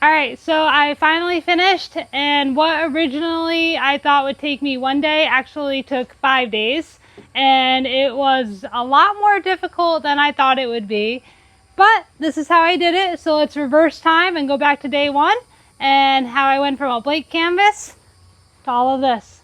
Alright, so I finally finished, and what originally I thought would take me 1 day actually took 5 days, and it was a lot more difficult than I thought it would be. But this is how I did it, so let's reverse time and go back to day 1 and how I went from a blank canvas to all of this.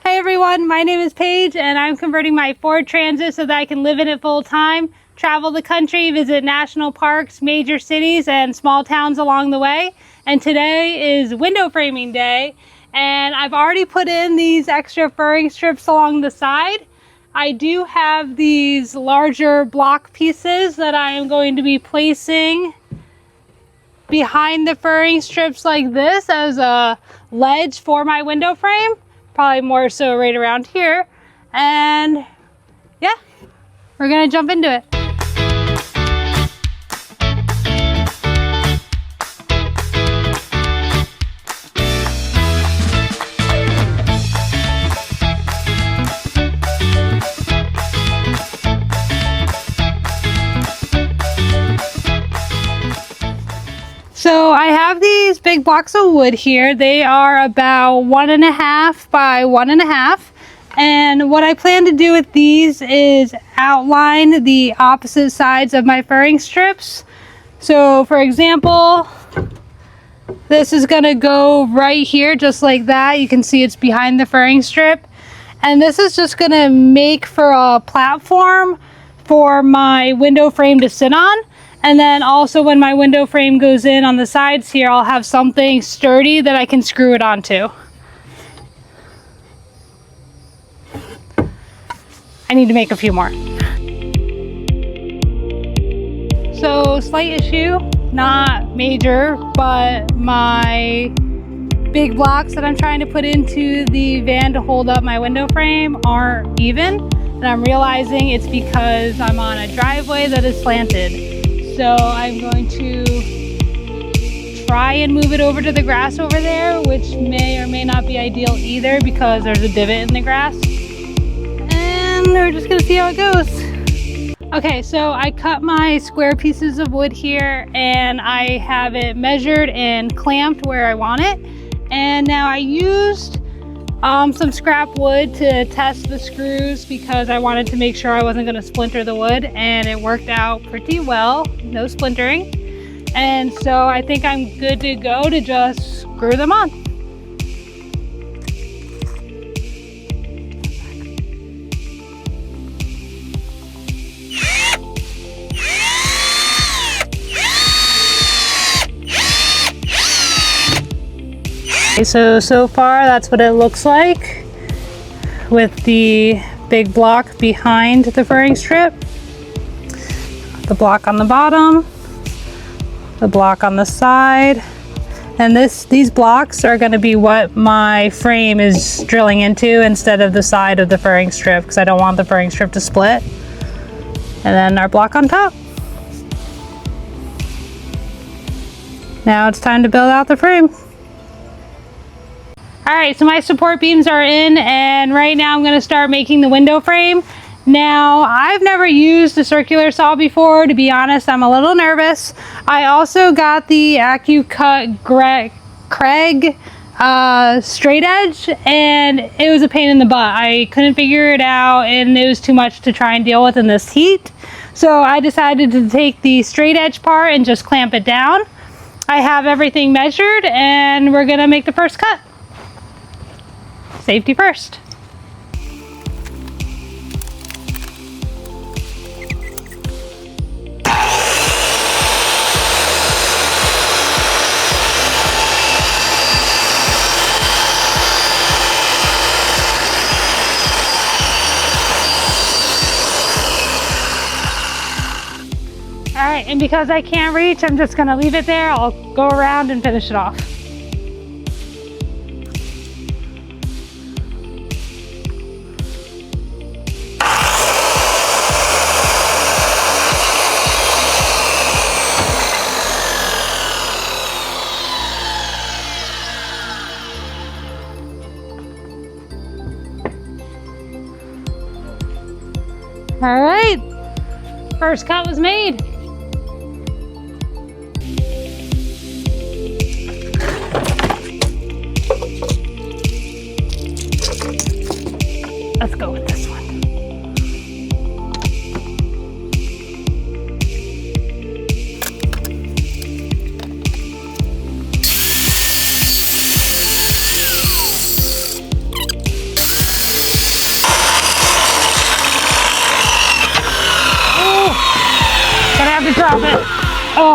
Hey everyone, my name is Paige and I'm converting my Ford Transit so that I can live in it full time, travel the country, visit national parks, major cities, and small towns along the way. And today is window framing day, and I've already put in these extra furring strips along the side. I do have these larger block pieces that I am going to be placing behind the furring strips like this as a ledge for my window frame. Probably more so right around here. And yeah, we're gonna jump into it. So I have these big blocks of wood here. They are about 1.5 by 1.5. And what I plan to do with these is outline the opposite sides of my furring strips. So for example, this is gonna go right here just like that. You can see it's behind the furring strip. And this is just gonna make for a platform for my window frame to sit on. And then also when my window frame goes in on the sides here, I'll have something sturdy that I can screw it onto. I need to make a few more. So slight issue, not major, but my big blocks that I'm trying to put into the van to hold up my window frame aren't even. And I'm realizing it's because I'm on a driveway that is slanted. So I'm going to try and move it over to the grass over there, which may or may not be ideal either because there's a divot in the grass. And we're just gonna see how it goes. Okay, so I cut my square pieces of wood here and I have it measured and clamped where I want it. And now I used some scrap wood to test the screws because I wanted to make sure I wasn't going to splinter the wood, and it worked out pretty well, no splintering. And so I think I'm good to go to just screw them on. So far that's what it looks like with the big block behind the furring strip, the block on the bottom, the block on the side, and these blocks are going to be what my frame is drilling into instead of the side of the furring strip because I don't want the furring strip to split. And then our block on top. Now it's time to build out the frame. Alright, so my support beams are in, and right now I'm going to start making the window frame. Now, I've never used a circular saw before, to be honest. I'm a little nervous. I also got the AccuCut Craig straight edge, and it was a pain in the butt. I couldn't figure it out, and it was too much to try and deal with in this heat. So I decided to take the straight edge part and just clamp it down. I have everything measured, and we're going to make the first cut. Safety first. All right, and because I can't reach, I'm just gonna leave it there. I'll go around and finish it off. All right, first cut was made.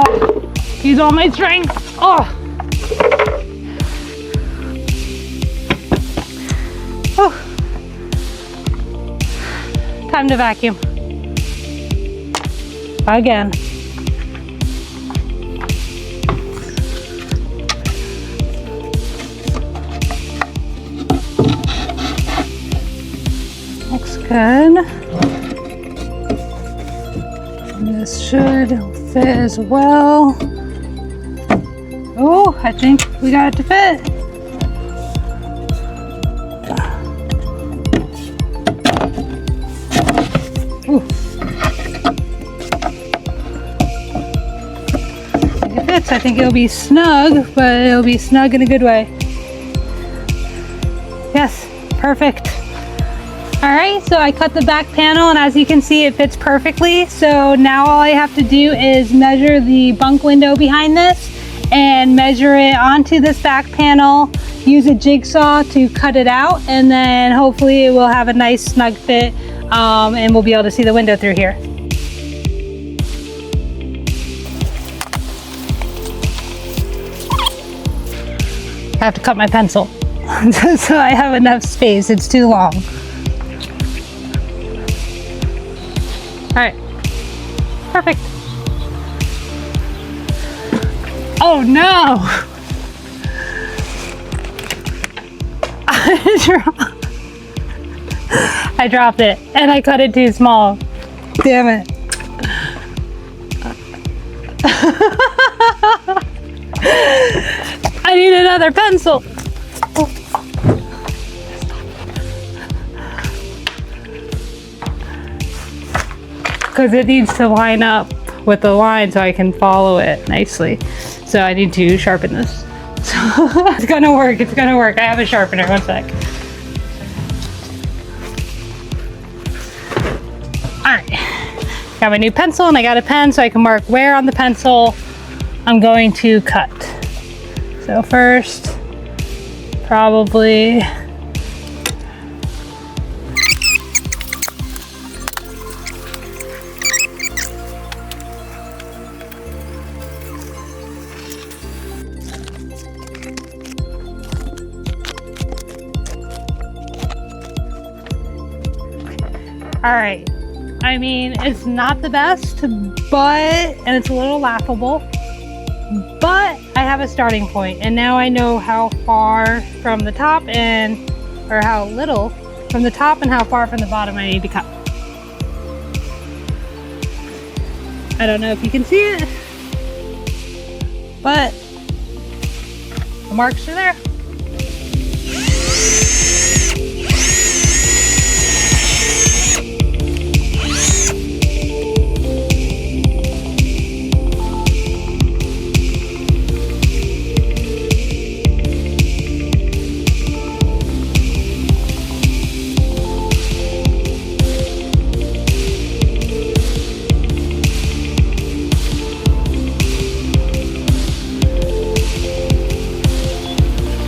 Oh, use all my strength. Oh. Oh. Time to vacuum. Again. Looks good. This should fit as well. Oh, I think we got it to fit. Ooh. I think it fits. I think it'll be snug, but it'll be snug in a good way. Yes, perfect. All right, so I cut the back panel, and as you can see, it fits perfectly. So now all I have to do is measure the bunk window behind this and measure it onto this back panel, use a jigsaw to cut it out, and then hopefully it will have a nice snug fit, and we'll be able to see the window through here. I have to cut my pencil so I have enough space. It's too long. All right, perfect. Oh no! I dropped it and I cut it too small. Damn it. I need another pencil. Because it needs to line up with the line so I can follow it nicely. So I need to sharpen this. So it's gonna work, it's gonna work. I have a sharpener, one sec. All right, got my new pencil and I got a pen so I can mark where on the pencil I'm going to cut. So first, probably all right. I mean, it's not the best, and it's a little laughable, but I have a starting point, and now I know how far from the top or how little from the top and how far from the bottom I need to cut. I don't know if you can see it, but the marks are there.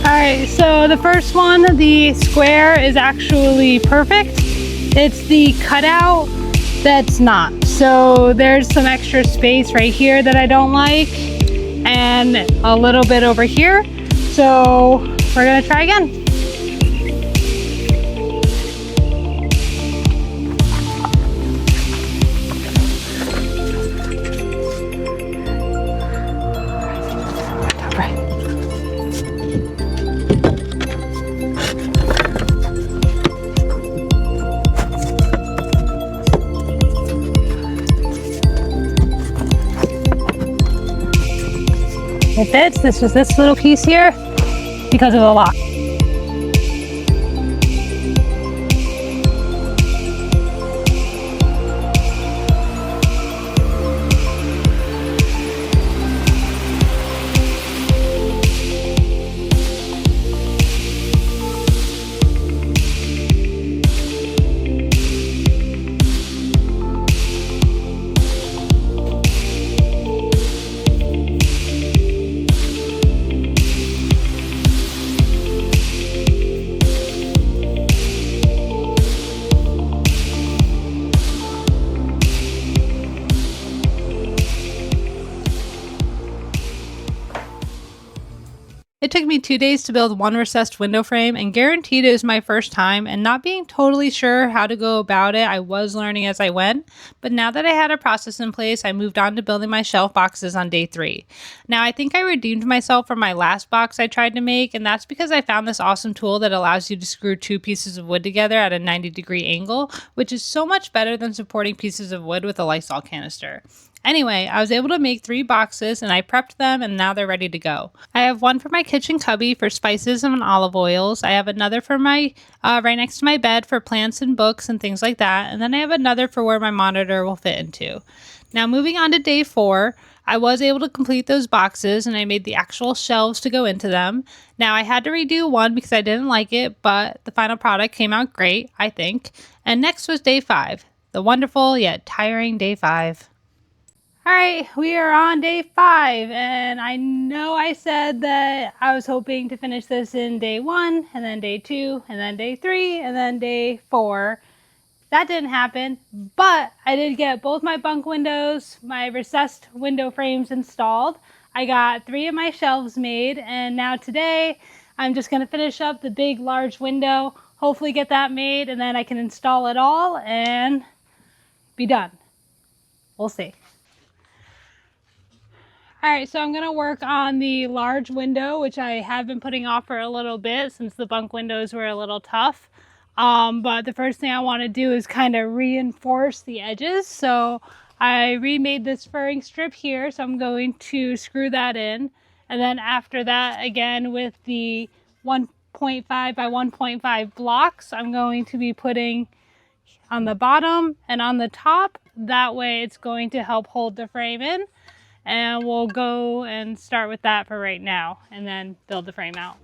Alright, so the first one, the square, is actually perfect. It's the cutout that's not. So there's some extra space right here that I don't like, and a little bit over here. So we're gonna try again. It fits. This was this little piece here because of the lock. It took me 2 days to build one recessed window frame, and guaranteed it was my first time, and not being totally sure how to go about it, I was learning as I went. But now that I had a process in place, I moved on to building my shelf boxes on day 3. Now I think I redeemed myself from my last box I tried to make, and that's because I found this awesome tool that allows you to screw 2 pieces of wood together at a 90-degree angle, which is so much better than supporting pieces of wood with a Lysol canister. Anyway, I was able to make 3 boxes and I prepped them and now they're ready to go. I have one for my kitchen cubby for spices and olive oils. I have another for my right next to my bed for plants and books and things like that. And then I have another for where my monitor will fit into. Now moving on to day 4, I was able to complete those boxes and I made the actual shelves to go into them. Now I had to redo one because I didn't like it, but the final product came out great, I think. And next was day 5, the wonderful yet tiring day 5. All right, we are on day 5, and I know I said that I was hoping to finish this in day 1, and then day 2, and then day 3, and then day 4. That didn't happen, but I did get both my bunk windows, my recessed window frames installed. I got 3 of my shelves made, and now today I'm just going to finish up the big, large window, hopefully get that made, and then I can install it all and be done. We'll see. All right, so I'm gonna work on the large window, which I have been putting off for a little bit since the bunk windows were a little tough. But the first thing I wanna do is kind of reinforce the edges. So I remade this furring strip here, so I'm going to screw that in. And then after that, again, with the 1.5 by 1.5 blocks, I'm going to be putting on the bottom and on the top. That way it's going to help hold the frame in. And we'll go and start with that for right now and then build the frame out.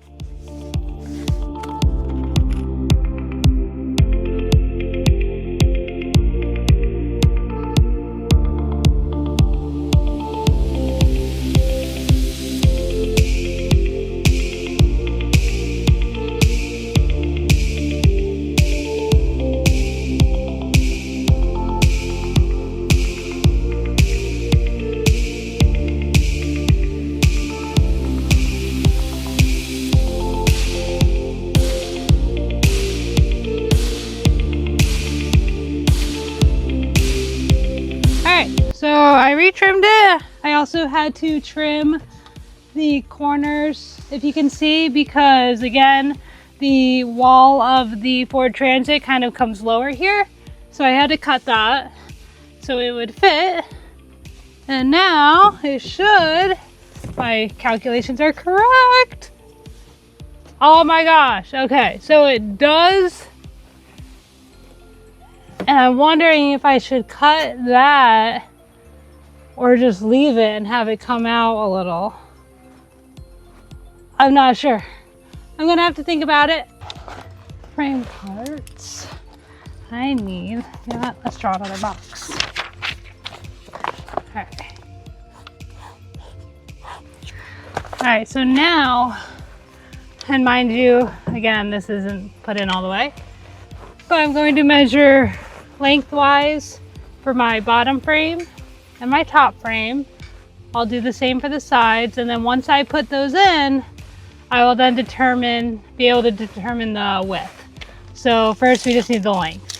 So I retrimmed it. I also had to trim the corners, if you can see, because again, the wall of the Ford Transit kind of comes lower here. So I had to cut that so it would fit. And now it should, if my calculations are correct. Oh my gosh, okay, so it does. And I'm wondering if I should cut that or just leave it and have it come out a little. I'm not sure. I'm gonna have to think about it. Frame parts. I need, you know what? Let's draw another box. All right, so now, and mind you, again, this isn't put in all the way, but I'm going to measure lengthwise for my bottom frame and my top frame. I'll do the same for the sides, and then once I put those in, I will then be able to determine the width. So first we just need the length.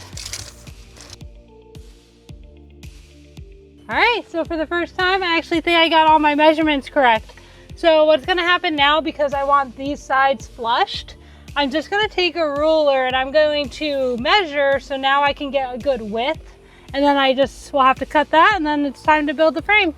All right, so for the first time, I actually think I got all my measurements correct. So what's gonna happen now, because I want these sides flushed, I'm just gonna take a ruler and I'm going to measure so now I can get a good width. And then I just will have to cut that, and then it's time to build the frame.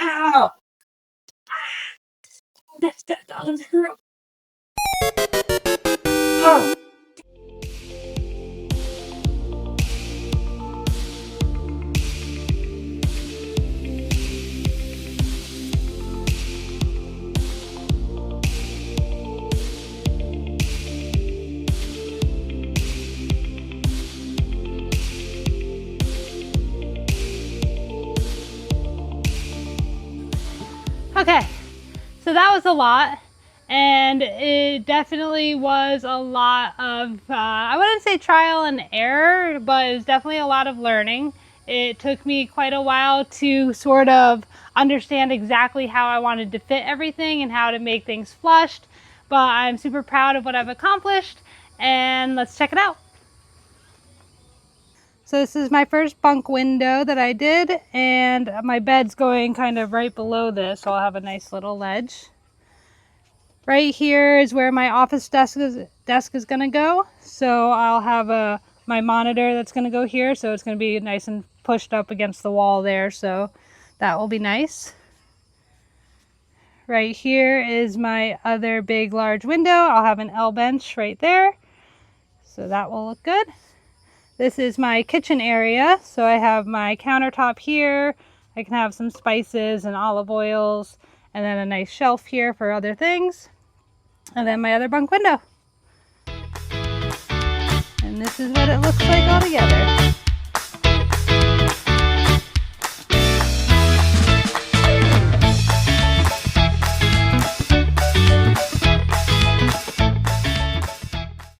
Ow! That doesn't hurt. Oh. Okay, so that was a lot, and it definitely was a lot of, I wouldn't say trial and error, but it was definitely a lot of learning. It took me quite a while to sort of understand exactly how I wanted to fit everything and how to make things flushed, but I'm super proud of what I've accomplished, and let's check it out. So this is my first bunk window that I did, and my bed's going kind of right below this, so I'll have a nice little ledge. Right here is where my office desk is going to go, so I'll have my monitor that's going to go here, so it's going to be nice and pushed up against the wall there, so that will be nice. Right here is my other big large window. I'll have an L bench right there, so that will look good. This is my kitchen area, so I have my countertop here. I can have some spices and olive oils, and then a nice shelf here for other things. And then my other bunk window. And this is what it looks like all together.